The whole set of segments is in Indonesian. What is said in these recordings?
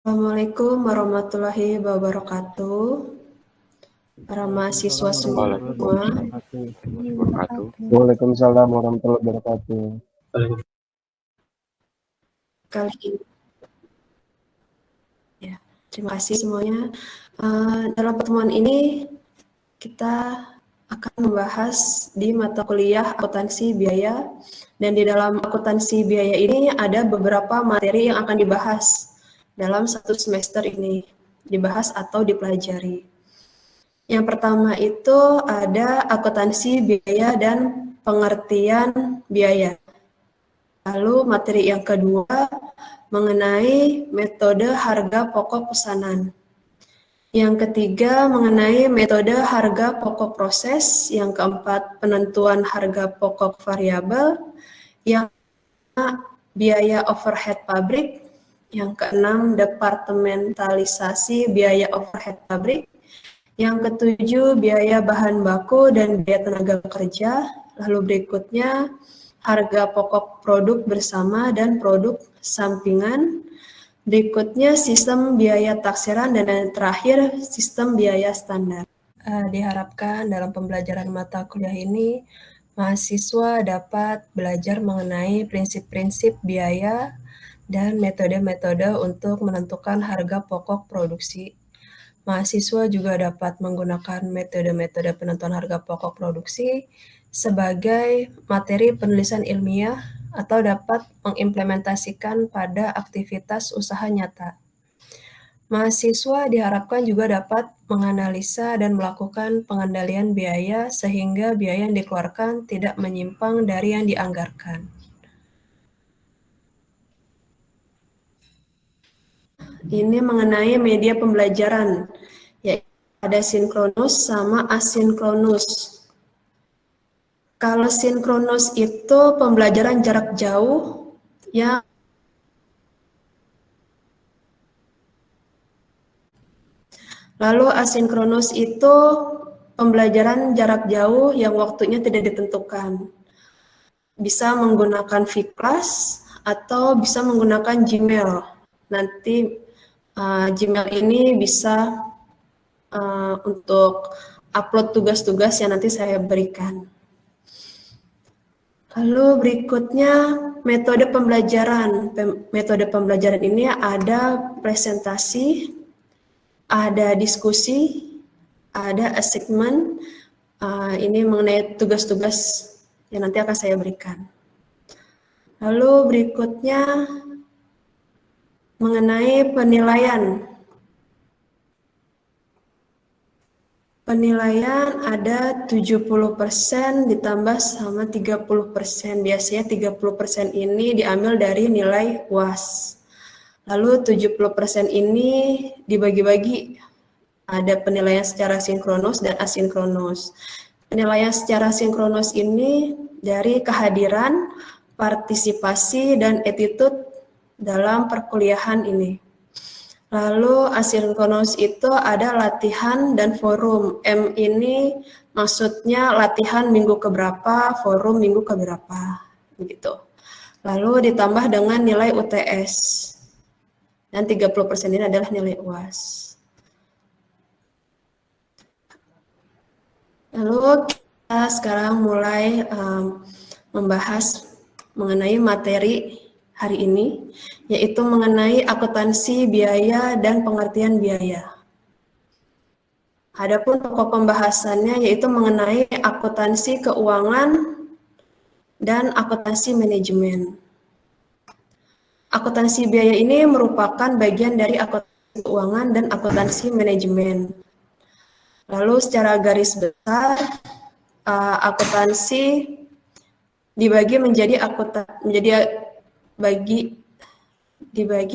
Assalamualaikum warahmatullahi wabarakatuh. Para mahasiswa semua, Waalaikumsalam warahmatullahi wabarakatuh. kali ini ya, terima kasih semuanya. Dalam pertemuan ini kita akan membahas di mata kuliah akuntansi biaya, dan di dalam akuntansi biaya ini ada beberapa materi yang akan dibahas dalam satu semester ini, dibahas atau dipelajari. Yang pertama itu ada akuntansi biaya dan pengertian biaya. Lalu materi yang kedua mengenai metode harga pokok pesanan. Yang ketiga mengenai metode harga pokok proses. Yang keempat penentuan harga pokok variabel. Yang kelima biaya overhead pabrik. Yang keenam departementalisasi biaya overhead pabrik. Yang ketujuh biaya bahan baku dan biaya tenaga kerja. Lalu berikutnya harga pokok produk bersama dan produk sampingan. Berikutnya sistem biaya taksiran, dan yang terakhir sistem biaya standar. Diharapkan dalam pembelajaran mata kuliah ini mahasiswa dapat belajar mengenai prinsip-prinsip biaya dan metode-metode untuk menentukan harga pokok produksi. Mahasiswa juga dapat menggunakan metode-metode penentuan harga pokok produksi sebagai materi penulisan ilmiah atau dapat mengimplementasikan pada aktivitas usaha nyata. Mahasiswa diharapkan juga dapat menganalisa dan melakukan pengendalian biaya sehingga biaya yang dikeluarkan tidak menyimpang dari yang dianggarkan. Ini mengenai media pembelajaran, yaitu ada sinkronus sama asinkronus. Kalau sinkronus itu pembelajaran jarak jauh yang lalu asinkronus itu pembelajaran jarak jauh yang waktunya tidak ditentukan. Bisa menggunakan Vclass atau bisa menggunakan Gmail. Nanti Gmail ini bisa untuk upload tugas-tugas yang nanti saya berikan. Lalu berikutnya metode pembelajaran. Metode pembelajaran ini ada presentasi, ada diskusi, ada assignment. Ini mengenai tugas-tugas yang nanti akan saya berikan. Lalu berikutnya mengenai penilaian. Penilaian ada 70% ditambah sama 30%. Biasanya 30% ini diambil dari nilai UAS. Lalu 70% ini dibagi-bagi. Ada penilaian secara sinkronus dan asinkronus. Penilaian secara sinkronus ini dari kehadiran, partisipasi, dan attitude dalam perkuliahan ini. Lalu asinkronus itu ada latihan dan forum. M ini maksudnya latihan minggu keberapa, forum minggu keberapa, begitu. Lalu ditambah dengan nilai UTS. Dan 30% ini adalah nilai UAS. Lalu kita sekarang mulai membahas mengenai materi hari ini, yaitu mengenai akuntansi biaya dan pengertian biaya. Adapun pokok pembahasannya yaitu mengenai akuntansi keuangan dan akuntansi manajemen. Akuntansi biaya ini merupakan bagian dari akuntansi keuangan dan akuntansi manajemen. Lalu secara garis besar, akuntansi dibagi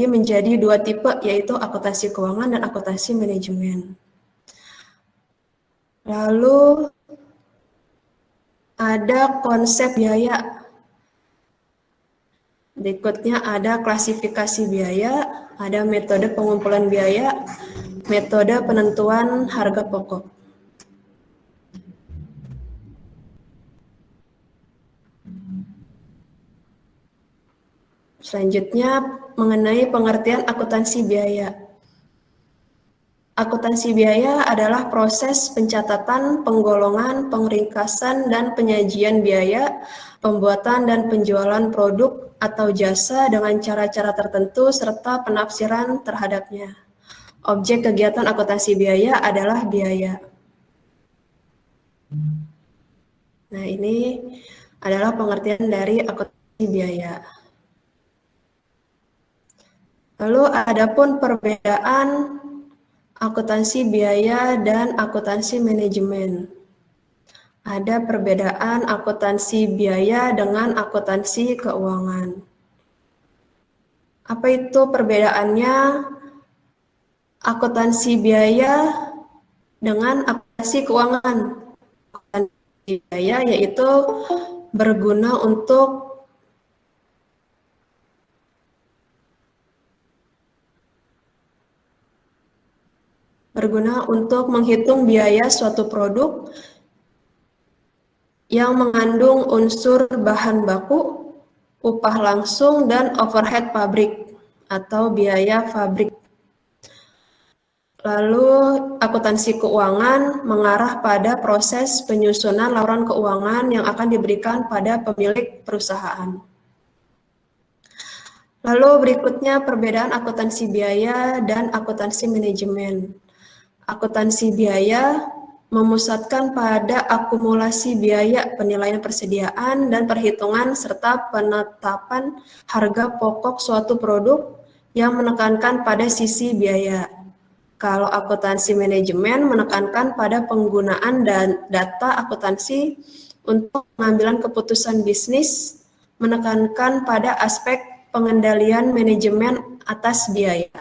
menjadi dua tipe, yaitu akuntansi keuangan dan akuntansi manajemen. Lalu ada konsep biaya. Berikutnya ada klasifikasi biaya, ada metode pengumpulan biaya, metode penentuan harga pokok. Selanjutnya mengenai pengertian akuntansi biaya. Akuntansi biaya adalah proses pencatatan, penggolongan, pengringkasan, dan penyajian biaya, pembuatan dan penjualan produk atau jasa dengan cara-cara tertentu, serta penafsiran terhadapnya. Objek kegiatan akuntansi biaya adalah biaya. Nah, ini adalah pengertian dari akuntansi biaya. Lalu adapun perbedaan akuntansi biaya dan akuntansi manajemen. Ada perbedaan akuntansi biaya dengan akuntansi keuangan. Apa itu perbedaannya? Akuntansi biaya dengan akuntansi keuangan. Akuntansi biaya yaitu berguna untuk menghitung biaya suatu produk yang mengandung unsur bahan baku, upah langsung, dan overhead pabrik atau biaya pabrik. Lalu akuntansi keuangan mengarah pada proses penyusunan laporan keuangan yang akan diberikan pada pemilik perusahaan. Lalu berikutnya perbedaan akuntansi biaya dan akuntansi manajemen. Akuntansi biaya memusatkan pada akumulasi biaya, penilaian persediaan dan perhitungan serta penetapan harga pokok suatu produk yang menekankan pada sisi biaya. Kalau akuntansi manajemen menekankan pada penggunaan dan data akuntansi untuk pengambilan keputusan bisnis, menekankan pada aspek pengendalian manajemen atas biaya.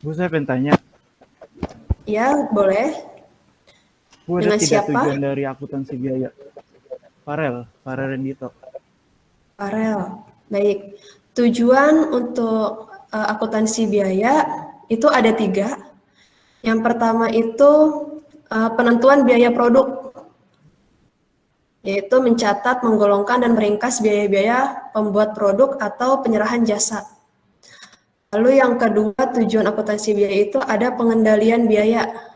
Bu, saya pengen tanya. Ya, boleh. Bu, ada Dengan tiga siapa? tujuan dari akuntansi biaya. Farel Rendito. Farel, baik. Tujuan untuk akuntansi biaya itu ada 3. Yang pertama itu penentuan biaya produk, yaitu mencatat, menggolongkan, dan meringkas biaya-biaya pembuat produk atau penyerahan jasa. Lalu yang kedua, tujuan akuntansi biaya itu ada pengendalian biaya.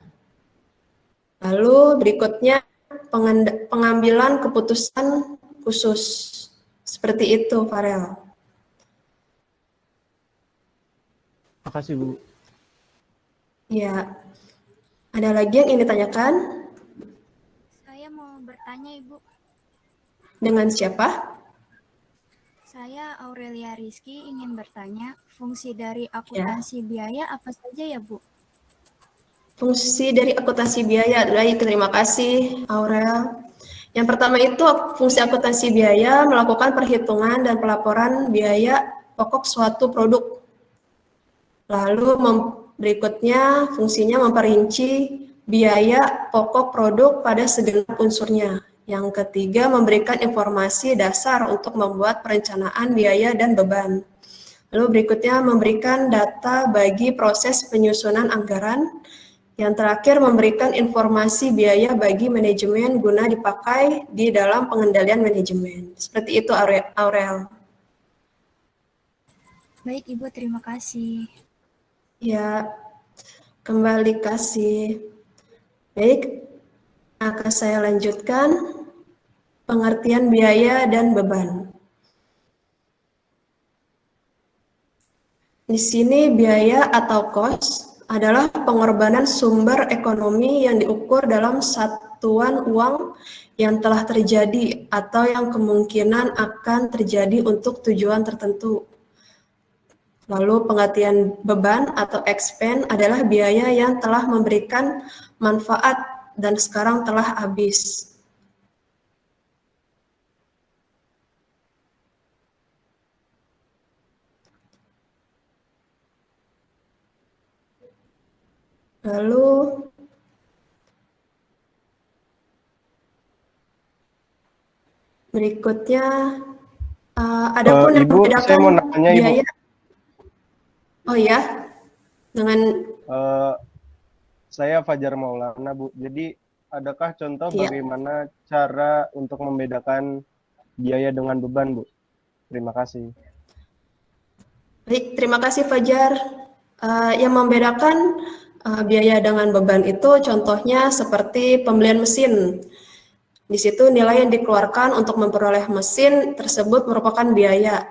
Lalu berikutnya pengambilan keputusan khusus. Seperti itu, Farel. Makasih, Bu. Ya, ada lagi yang ingin ditanyakan? Saya mau bertanya, Ibu. Dengan siapa? Saya Aurelia Rizky ingin bertanya, fungsi dari akuntansi biaya apa saja ya, Bu? Fungsi dari akuntansi biaya. Baik, terima kasih, Aurel. Yang pertama itu fungsi akuntansi biaya melakukan perhitungan dan pelaporan biaya pokok suatu produk. Lalu berikutnya fungsinya memperinci biaya pokok produk pada segenap unsurnya. Yang ketiga, memberikan informasi dasar untuk membuat perencanaan biaya dan beban. Lalu berikutnya memberikan data bagi proses penyusunan anggaran. Yang terakhir, memberikan informasi biaya bagi manajemen guna dipakai di dalam pengendalian manajemen. Seperti itu, Aurel. Baik, Ibu, terima kasih. Ya, kembali kasih. Baik, akan saya lanjutkan pengertian biaya dan beban. Di sini biaya atau cost adalah pengorbanan sumber ekonomi yang diukur dalam satuan uang yang telah terjadi atau yang kemungkinan akan terjadi untuk tujuan tertentu. Lalu pengertian beban atau expense adalah biaya yang telah memberikan manfaat dan sekarang telah habis. Lalu berikutnya adapun yang Ibu, saya mau nanya, biaya. Ibu. Oh ya, dengan saya Fajar Maulana, Bu. Jadi adakah contoh bagaimana cara untuk membedakan biaya dengan beban, Bu? Terima kasih. Baik, terima kasih Fajar. Yang membedakan biaya dengan beban itu contohnya seperti pembelian mesin. Di situ nilai yang dikeluarkan untuk memperoleh mesin tersebut merupakan biaya.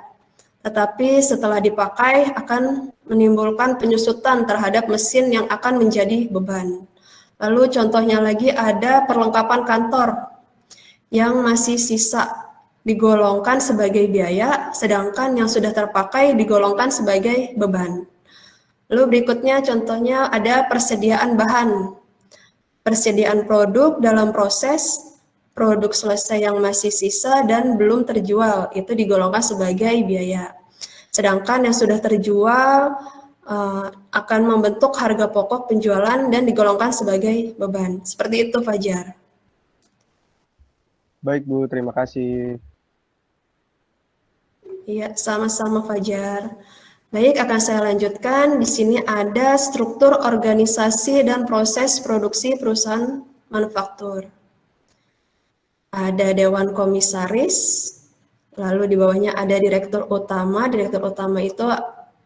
Tetapi setelah dipakai akan menimbulkan penyusutan terhadap mesin yang akan menjadi beban. Lalu contohnya lagi ada perlengkapan kantor yang masih sisa digolongkan sebagai biaya, sedangkan yang sudah terpakai digolongkan sebagai beban. Lalu berikutnya contohnya ada persediaan bahan. Persediaan produk dalam proses, produk selesai yang masih sisa dan belum terjual, itu digolongkan sebagai biaya. Sedangkan yang sudah terjual akan membentuk harga pokok penjualan dan digolongkan sebagai beban. Seperti itu, Fajar. Baik Bu, terima kasih. Iya, sama-sama Fajar. Baik, akan saya lanjutkan. Di sini ada struktur organisasi dan proses produksi perusahaan manufaktur. Ada Dewan Komisaris, lalu di bawahnya ada Direktur Utama. Direktur Utama itu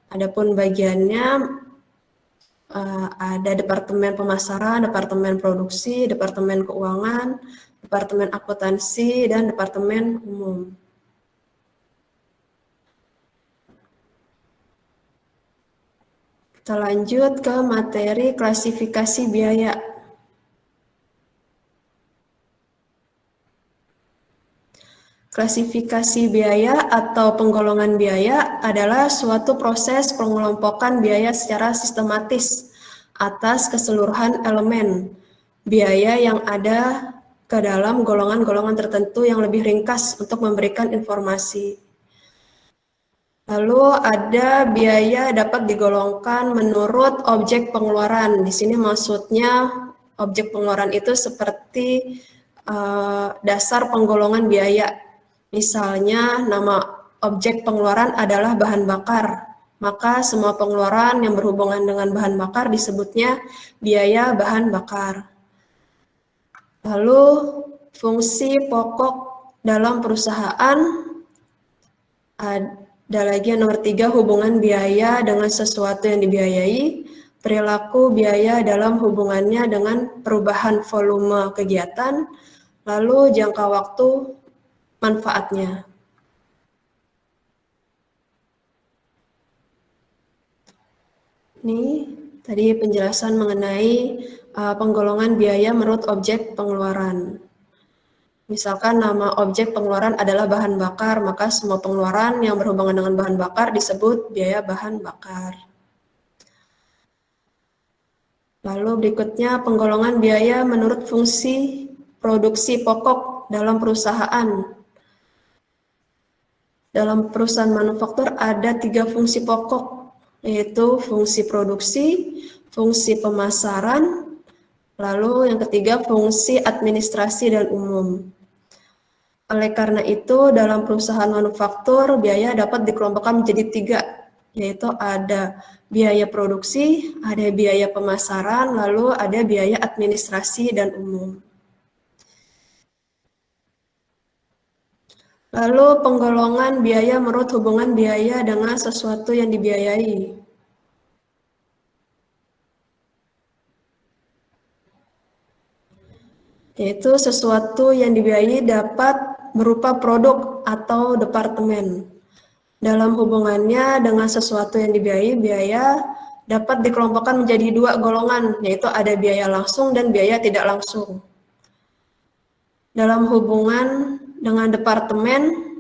adapun bagiannya ada Departemen Pemasaran, Departemen Produksi, Departemen Keuangan, Departemen Akuntansi, dan Departemen Umum. Kita lanjut ke materi klasifikasi biaya. Klasifikasi biaya atau penggolongan biaya adalah suatu proses pengelompokan biaya secara sistematis atas keseluruhan elemen biaya yang ada ke dalam golongan-golongan tertentu yang lebih ringkas untuk memberikan informasi. Lalu ada biaya dapat digolongkan menurut objek pengeluaran. Di sini maksudnya objek pengeluaran itu seperti dasar penggolongan biaya. Misalnya nama objek pengeluaran adalah bahan bakar. Maka semua pengeluaran yang berhubungan dengan bahan bakar disebutnya biaya bahan bakar. Lalu fungsi pokok dalam perusahaan ada lagi yang nomor 3, hubungan biaya dengan sesuatu yang dibiayai, perilaku biaya dalam hubungannya dengan perubahan volume kegiatan, lalu jangka waktu manfaatnya. Ini tadi penjelasan mengenai penggolongan biaya menurut objek pengeluaran. Misalkan nama objek pengeluaran adalah bahan bakar, maka semua pengeluaran yang berhubungan dengan bahan bakar disebut biaya bahan bakar. Lalu berikutnya penggolongan biaya menurut fungsi produksi pokok dalam perusahaan. Dalam perusahaan manufaktur ada 3 fungsi pokok, yaitu fungsi produksi, fungsi pemasaran, lalu yang ketiga fungsi administrasi dan umum. Oleh karena itu, dalam perusahaan manufaktur, biaya dapat dikelompokkan menjadi 3, yaitu ada biaya produksi, ada biaya pemasaran, lalu ada biaya administrasi dan umum. Lalu penggolongan biaya menurut hubungan biaya dengan sesuatu yang dibiayai. Yaitu sesuatu yang dibiayai dapat berupa produk atau departemen. Dalam hubungannya dengan sesuatu yang dibiayai, biaya dapat dikelompokkan menjadi 2 golongan, yaitu ada biaya langsung dan biaya tidak langsung. Dalam hubungan dengan departemen,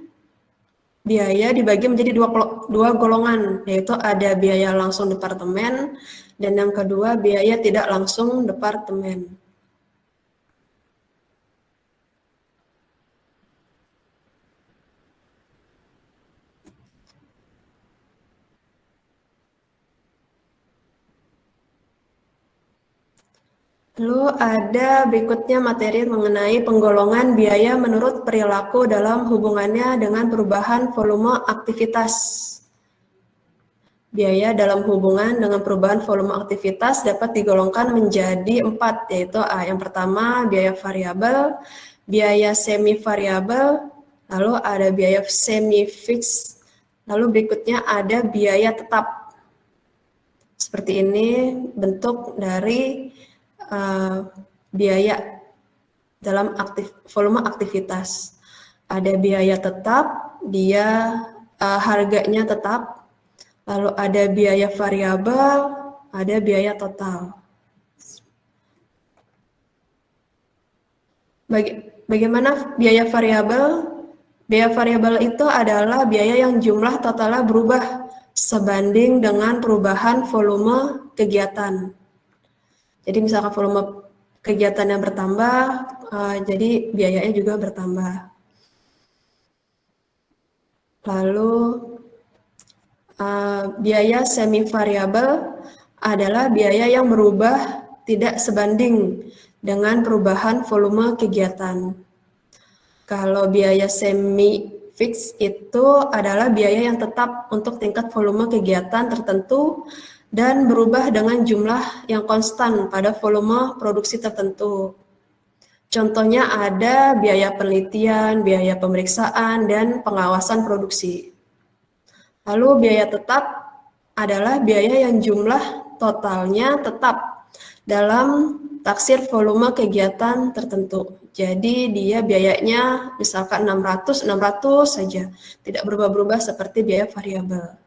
biaya dibagi menjadi 2 golongan, yaitu ada biaya langsung departemen, dan yang kedua biaya tidak langsung departemen. Lalu ada berikutnya materi mengenai penggolongan biaya menurut perilaku dalam hubungannya dengan perubahan volume aktivitas. Biaya dalam hubungan dengan perubahan volume aktivitas dapat digolongkan menjadi 4, yaitu yang pertama biaya variabel, biaya semi variabel, lalu ada biaya semi fix, Lalu berikutnya ada biaya tetap. Seperti ini bentuk dari biaya dalam volume aktivitas. Ada biaya tetap, dia harganya tetap, lalu ada biaya variabel, ada biaya total. Bagaimana biaya variabel? Biaya variabel itu adalah biaya yang jumlah totalnya berubah sebanding dengan perubahan volume kegiatan. Jadi misalkan volume kegiatannya bertambah, jadi biayanya juga bertambah. Lalu biaya semi variabel adalah biaya yang berubah tidak sebanding dengan perubahan volume kegiatan. Kalau biaya semi fix itu adalah biaya yang tetap untuk tingkat volume kegiatan tertentu dan berubah dengan jumlah yang konstan pada volume produksi tertentu. Contohnya ada biaya penelitian, biaya pemeriksaan, dan pengawasan produksi. Lalu biaya tetap adalah biaya yang jumlah totalnya tetap dalam taksir volume kegiatan tertentu. Jadi dia biayanya misalkan 600 saja, tidak berubah-ubah seperti biaya variabel.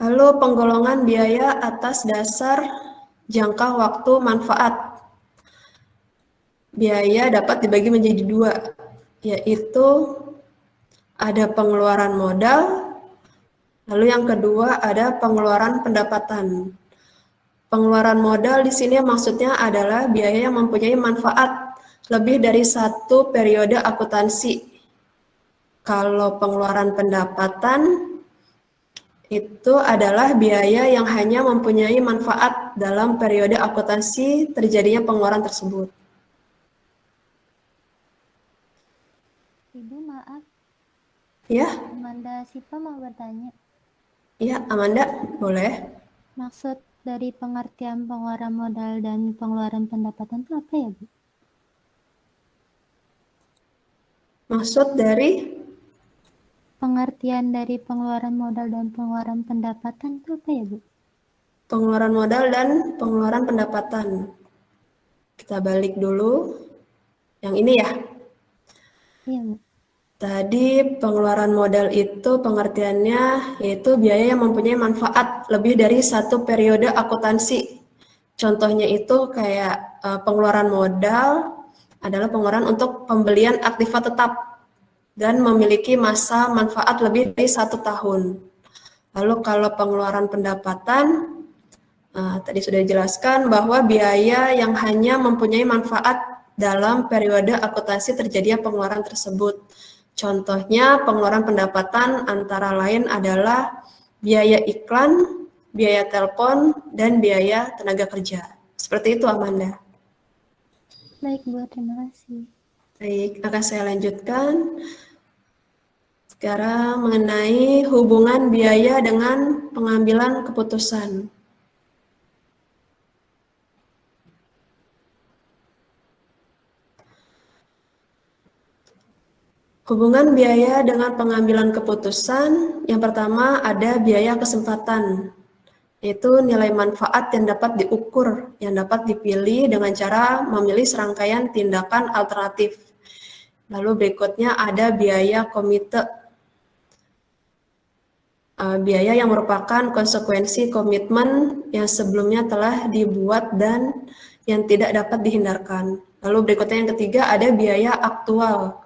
Lalu penggolongan biaya atas dasar jangka waktu manfaat. Biaya dapat dibagi menjadi dua, yaitu ada pengeluaran modal, lalu yang kedua ada pengeluaran pendapatan. Pengeluaran modal di sini maksudnya adalah biaya yang mempunyai manfaat lebih dari satu periode akuntansi. Kalau pengeluaran pendapatan itu adalah biaya yang hanya mempunyai manfaat dalam periode akuntansi terjadinya pengeluaran tersebut. Ibu maaf. Ya. Amanda Sipa mau bertanya. Ya, Amanda, boleh. Maksud dari pengertian pengeluaran modal dan pengeluaran pendapatan itu apa ya, Bu? Maksud dari? Pengertian dari pengeluaran modal dan pengeluaran pendapatan itu apa ya, Bu? Pengeluaran modal dan pengeluaran pendapatan. Kita balik dulu. Yang ini ya? Iya, Bu. Tadi pengeluaran modal itu pengertiannya yaitu biaya yang mempunyai manfaat lebih dari satu periode akuntansi. Contohnya itu kayak pengeluaran modal adalah pengeluaran untuk pembelian aktiva tetap dan memiliki masa manfaat lebih dari 1 tahun. Lalu kalau pengeluaran pendapatan, tadi sudah dijelaskan bahwa biaya yang hanya mempunyai manfaat dalam periode akuntansi terjadinya pengeluaran tersebut. Contohnya pengeluaran pendapatan antara lain adalah biaya iklan, biaya telepon, dan biaya tenaga kerja. Seperti itu, Amanda. Baik, Bu. Terima kasih. Baik, akan saya lanjutkan. Sekarang mengenai hubungan biaya dengan pengambilan keputusan. Hubungan biaya dengan pengambilan keputusan, yang pertama ada biaya kesempatan, yaitu nilai manfaat yang dapat diukur, yang dapat dipilih dengan cara memilih serangkaian tindakan alternatif. Lalu berikutnya ada biaya komite, biaya yang merupakan konsekuensi komitmen yang sebelumnya telah dibuat dan yang tidak dapat dihindarkan. Lalu berikutnya yang ketiga ada biaya aktual.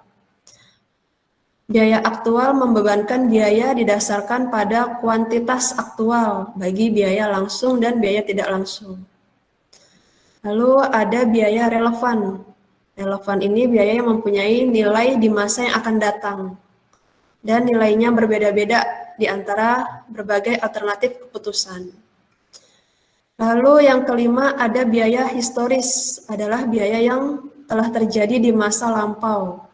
Biaya aktual membebankan biaya didasarkan pada kuantitas aktual bagi biaya langsung dan biaya tidak langsung. Lalu ada biaya relevan. Relevan ini biaya yang mempunyai nilai di masa yang akan datang dan nilainya berbeda-beda di antara berbagai alternatif keputusan. Lalu yang kelima ada biaya historis, adalah biaya yang telah terjadi di masa lampau.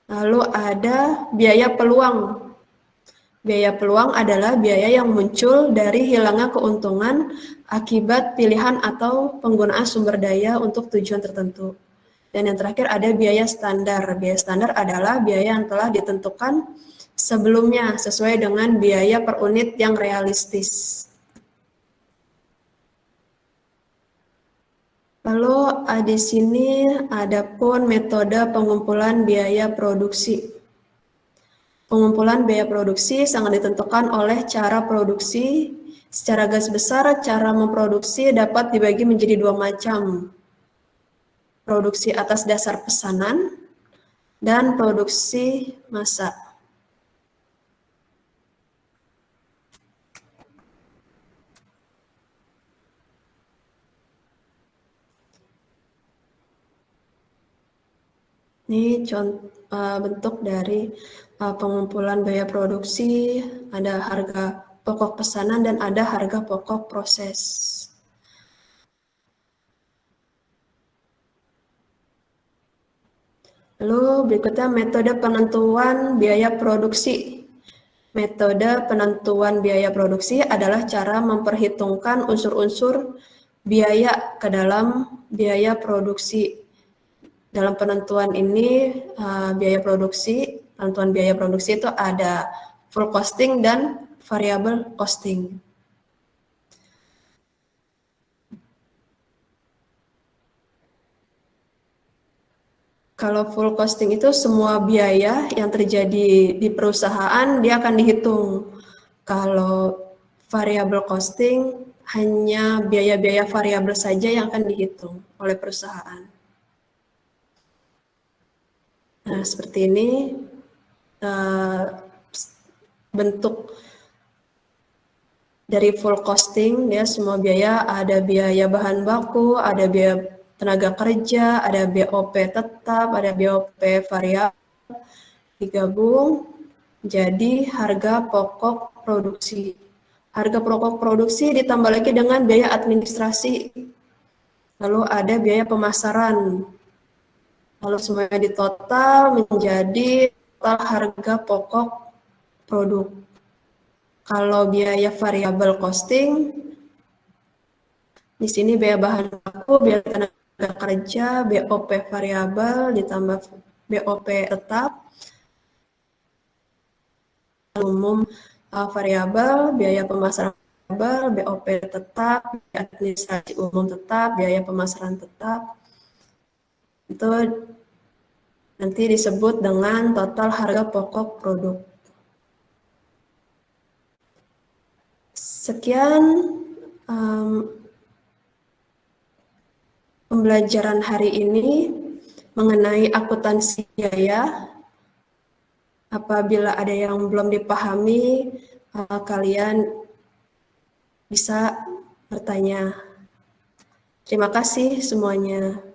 Lalu ada biaya peluang. Biaya peluang adalah biaya yang muncul dari hilangnya keuntungan akibat pilihan atau penggunaan sumber daya untuk tujuan tertentu. Dan yang terakhir ada biaya standar. Biaya standar adalah biaya yang telah ditentukan sebelumnya sesuai dengan biaya per unit yang realistis. Lalu di sini ada pun metode pengumpulan biaya produksi. Pengumpulan biaya produksi sangat ditentukan oleh cara produksi. Secara garis besar, cara memproduksi dapat dibagi menjadi dua macam. Produksi atas dasar pesanan dan produksi massa. Ini contoh bentuk dari pengumpulan biaya produksi, ada harga pokok pesanan dan ada harga pokok proses. Lalu berikutnya metode penentuan biaya produksi. Metode penentuan biaya produksi adalah cara memperhitungkan unsur-unsur biaya ke dalam biaya produksi. Dalam penentuan ini, penentuan biaya produksi itu ada full costing dan variable costing. Kalau full costing itu semua biaya yang terjadi di perusahaan dia akan dihitung. Kalau variable costing hanya biaya-biaya variabel saja yang akan dihitung oleh perusahaan. Nah, seperti ini bentuk dari full costing, ya semua biaya, ada biaya bahan baku, ada biaya tenaga kerja, ada BOP tetap, ada BOP variabel, digabung jadi harga pokok produksi. Harga pokok produksi ditambah lagi dengan biaya administrasi, lalu ada biaya pemasaran. Lalu semuanya ditotal menjadi total harga pokok produk. Kalau biaya variabel costing, di sini biaya bahan baku, biaya tenaga kerja, BOP variabel ditambah BOP tetap, umum variabel, biaya pemasaran variabel, BOP tetap, biaya administrasi umum tetap, biaya pemasaran tetap. Itu nanti disebut dengan total harga pokok produk. Sekian pembelajaran hari ini mengenai akuntansi biaya. Apabila ada yang belum dipahami, kalian bisa bertanya. Terima kasih semuanya.